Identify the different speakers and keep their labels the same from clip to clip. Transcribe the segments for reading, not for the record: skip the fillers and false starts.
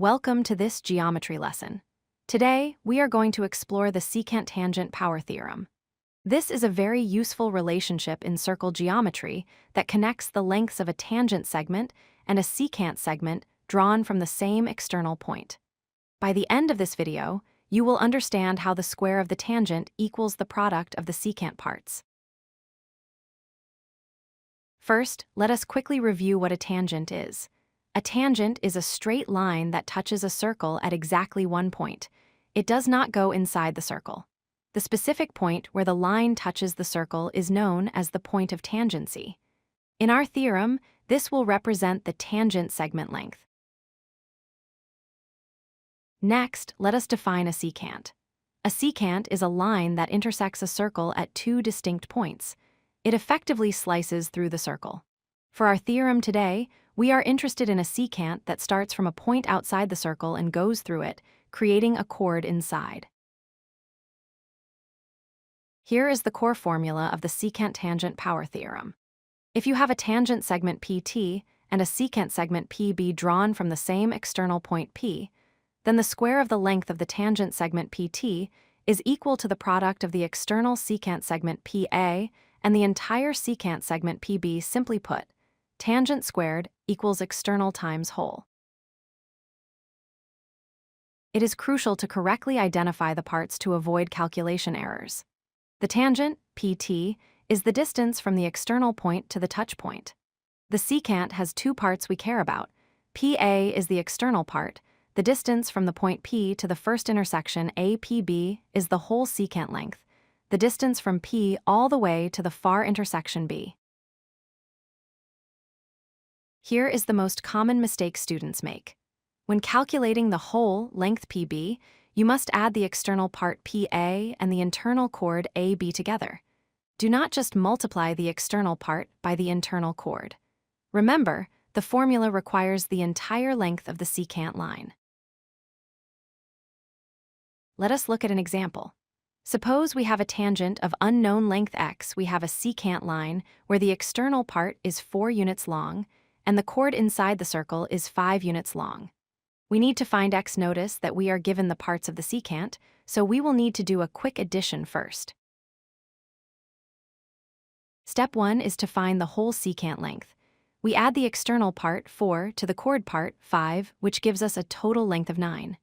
Speaker 1: Welcome to this geometry lesson. Today, we are going to explore the secant-tangent power theorem. This is a very useful relationship in circle geometry that connects the lengths of a tangent segment and a secant segment drawn from the same external point. By the end of this video, you will understand how the square of the tangent equals the product of the secant parts. First, let us quickly review what a tangent is. A tangent is a straight line that touches a circle at exactly one point. It does not go inside the circle. The specific point where the line touches the circle is known as the point of tangency. In our theorem, this will represent the tangent segment length. Next, let us define a secant. A secant is a line that intersects a circle at two distinct points. It effectively slices through the circle. For our theorem today, we are interested in a secant that starts from a point outside the circle and goes through it, creating a chord inside. Here is the core formula of the secant-tangent power theorem. If you have a tangent segment PT and a secant segment PB drawn from the same external point P, then the square of the length of the tangent segment PT is equal to the product of the external secant segment PA and the entire secant segment PB. Simply put, tangent squared equals external times whole. It is crucial to correctly identify the parts to avoid calculation errors. The tangent, PT, is the distance from the external point to the touch point. The secant has two parts we care about. PA is the external part. The distance from the point P to the first intersection APB is the whole secant length. The distance from P all the way to the far intersection B. Here is the most common mistake students make. When calculating the whole length PB, you must add the external part PA and the internal chord AB together. Do not just multiply the external part by the internal chord. Remember, the formula requires the entire length of the secant line. Let us look at an example. Suppose we have a tangent of unknown length x. We have a secant line where the external part is 4 units long, and the chord inside the circle is 5 units long. We need to find x. Notice that we are given the parts of the secant, so we will need to do a quick addition first. Step 1 is to find the whole secant length. We add the external part, 4, to the chord part, 5, which gives us a total length of 9.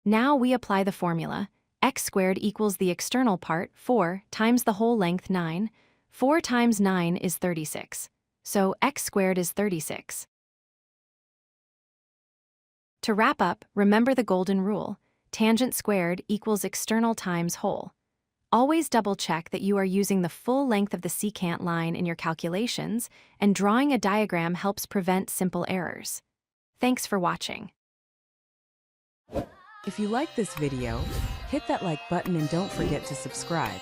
Speaker 1: Now we apply the formula, x squared equals the external part, 4, times the whole length, 9. 4 times 9 is 36. So x squared is 36. To wrap up, remember the golden rule. Tangent squared equals external times whole. Always double-check that you are using the full length of the secant line in your calculations, and drawing a diagram helps prevent simple errors. Thanks for watching.
Speaker 2: If you like this video, hit that like button and don't forget to subscribe.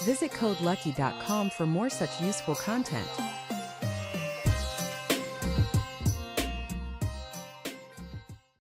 Speaker 2: Visit codelucky.com for more such useful content.